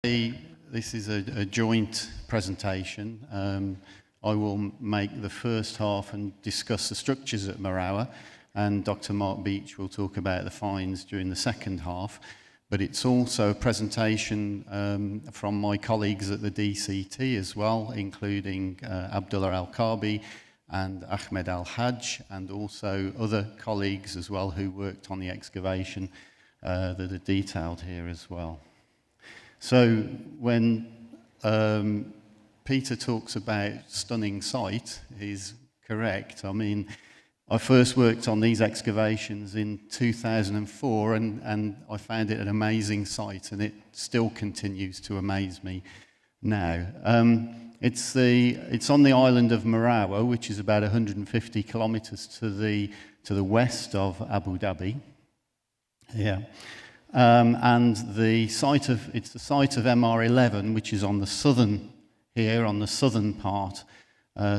This is a joint presentation. I will make the first half and discuss the structures at Marawah, and Dr. Mark Beech will talk about the finds during the second half. But it's also a presentation from my colleagues at the DCT as well, including Abdullah Al-Kabi and Ahmed Al-Hajj, and also other colleagues as well who worked on the excavation that are detailed here as well. So when Peter talks about stunning site, he's correct. I mean, I first worked on these excavations in 2004, and I found it an amazing site, and it still continues to amaze me now. It's on the island of Marawah, which is about 150 kilometers to the west of Abu Dhabi. Yeah. And it's the site of MR11, which is on the southern part,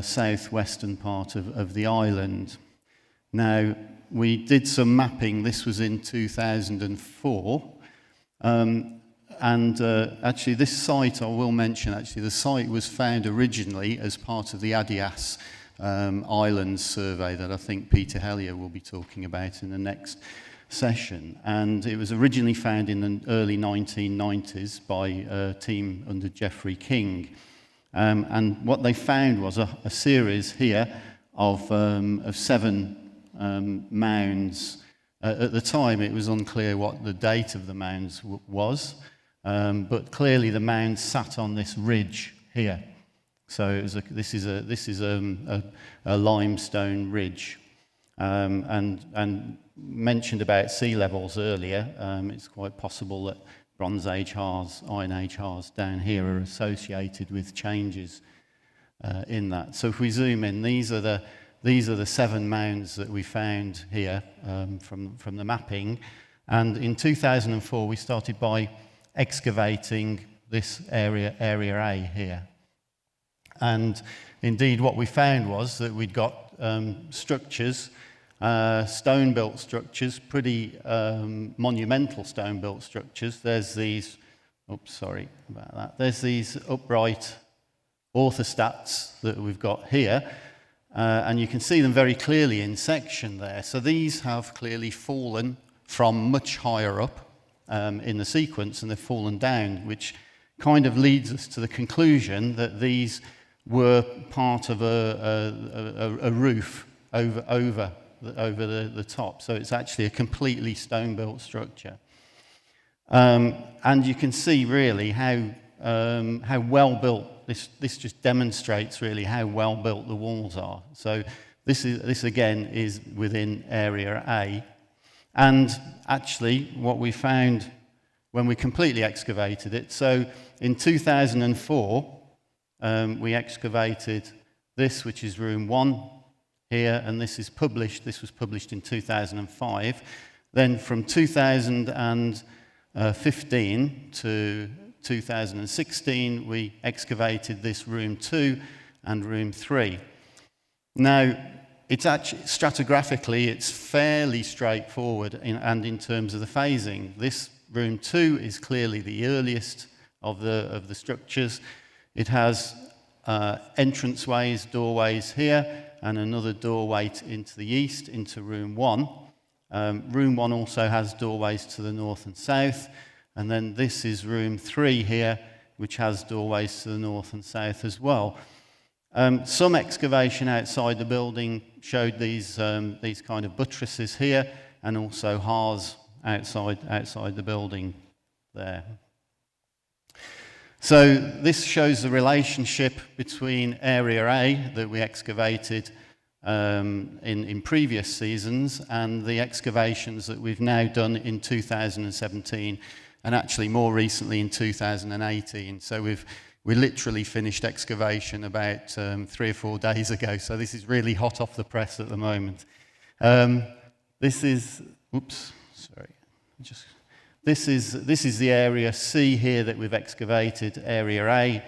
southwestern part of the island. Now, we did some mapping. This was in 2004. Actually, this site, I will mention, actually, the site was found originally as part of the Adias Islands survey that I think Peter Hellier will be talking about in the next session. And it was originally found in the early 1990s by a team under Geoffrey King. And what they found was a series here of 7 mounds. At the time, it was unclear what the date of the mounds was, but clearly the mounds sat on this ridge here. So this is a limestone ridge, and mentioned about sea levels earlier. It's quite possible that Bronze Age hearths, Iron Age hearths down here are associated with changes in that. So if we zoom in, these are the 7 mounds that we found here from the mapping. And in 2004, we started by excavating this area A here. And indeed, what we found was that we'd got structures, stone-built structures, pretty monumental stone-built structures. There's these, oops, sorry about that. There's these upright orthostats that we've got here, and you can see them very clearly in section there. So these have clearly fallen from much higher up in the sequence, and they've fallen down, which kind of leads us to the conclusion that these were part of a roof over the top. So it's actually a completely stone-built structure. And you can see really how well built, this just demonstrates really how well built the walls are. So this again is within Area A. And actually what we found when we completely excavated it, so in 2004, we excavated this, which is room 1, here, and this was published in 2005. Then from 2015 to 2016, we excavated this room 2 and room 3. Now, it's actually, stratigraphically, it's fairly straightforward in terms of the phasing. This room 2 is clearly the earliest of the structures. It has entranceways, doorways here, and another doorway into the east, into room 1. Room 1 also has doorways to the north and south, and then this is room 3 here, which has doorways to the north and south as well. Some excavation outside the building showed these kind of buttresses here, and also hearths outside the building there. So this shows the relationship between Area A that we excavated in previous seasons and the excavations that we've now done in 2017 and actually more recently in 2018. So we literally finished excavation about 3 or 4 days ago. So this is really hot off the press at the moment. This is the Area C here that we've excavated, Area A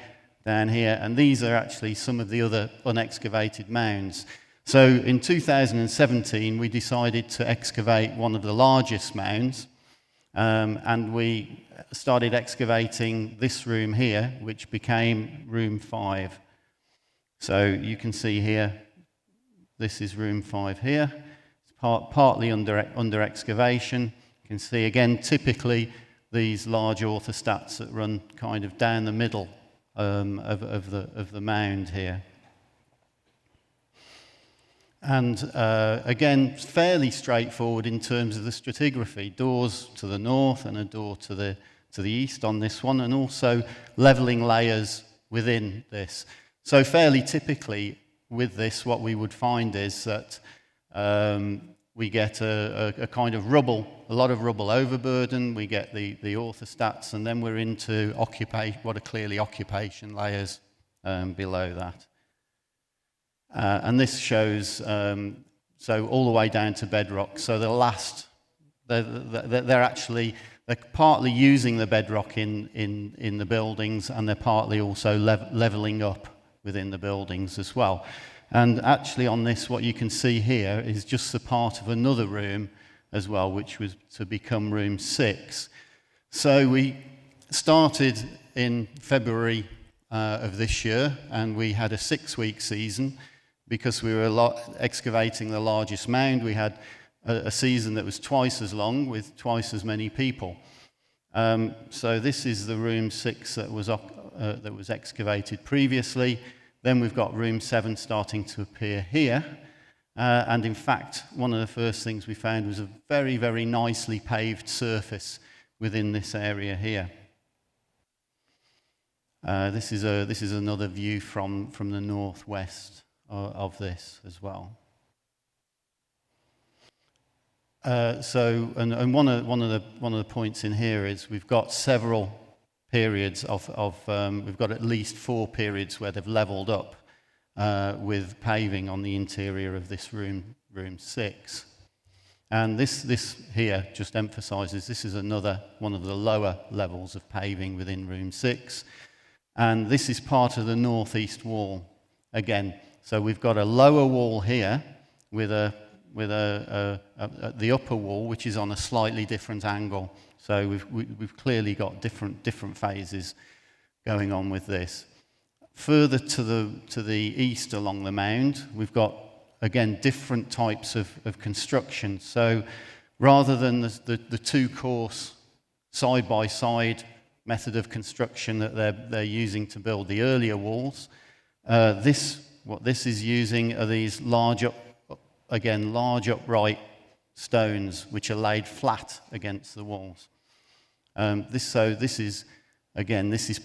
down here, and these are actually some of the other unexcavated mounds. So in 2017, we decided to excavate one of the largest mounds, And we started excavating this room here, which became room 5. So you can see here, this is room 5 here. It's partly under excavation. You can see again, typically, these large orthostats that run kind of down the middle of the mound here. And again, fairly straightforward in terms of the stratigraphy. Doors to the north and a door to the east on this one, and also levelling layers within this. So fairly typically with this, what we would find is that we get a kind of rubble, a lot of rubble overburden, we get the orthostats, and then we're into what are clearly occupation layers below that. And this shows, so all the way down to bedrock. So they're partly using the bedrock in the buildings, and they're partly also levelling up within the buildings as well. And actually on this, what you can see here is just the part of another room as well, which was to become room 6. So we started in February of this year, and we had a 6-week season. Because we were excavating the largest mound, we had a season that was twice as long with twice as many people. So this is the room 6 that was excavated previously. Then we've got room 7 starting to appear here. And in fact, one of the first things we found was a very, very nicely paved surface within this area here. This is another view from the northwest of this as well. And one of the points in here is we've got several periods we've got at least 4 periods where they've levelled up with paving on the interior of this room 6. And this here just emphasises this is another one of the lower levels of paving within room 6. And this is part of the northeast wall again. So we've got a lower wall here with the upper wall, which is on a slightly different angle. So we've clearly got different phases going on with this. Further to the east along the mound, we've got again different types of construction. So rather than the 2-course side-by-side method of construction that they're using to build the earlier walls, what this is using are these large upright stones which are laid flat against the walls. This is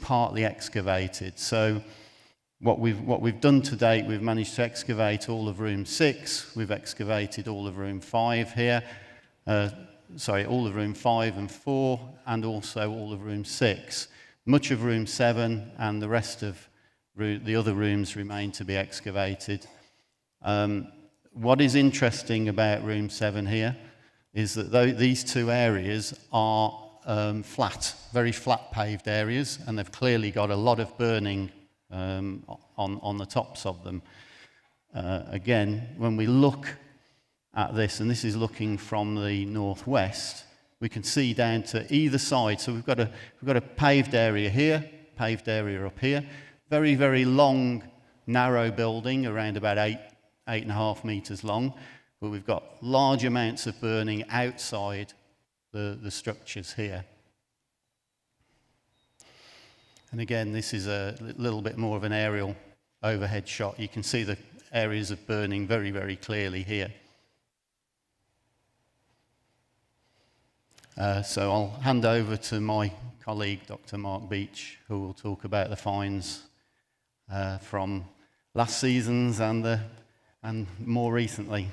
partly excavated. So what we've done to date, we've managed to excavate all of room 6. We've excavated all of room 5 here. All of room 5 and 4, and also all of room 6. Much of room 7 and the rest of the other rooms remain to be excavated. What is interesting about room 7 here is that these 2 areas are very flat paved areas, and they've clearly got a lot of burning on the tops of them. Again, when we look at this, and this is looking from the northwest, we can see down to either side. So we've got a paved area here, paved area up here. Very, very long, narrow building, around about 8.5 meters long, but we've got large amounts of burning outside the structures here. And again, this is a little bit more of an aerial overhead shot. You can see the areas of burning very, very clearly here. So I'll hand over to my colleague, Dr. Mark Beech, who will talk about the finds from last seasons and more recently.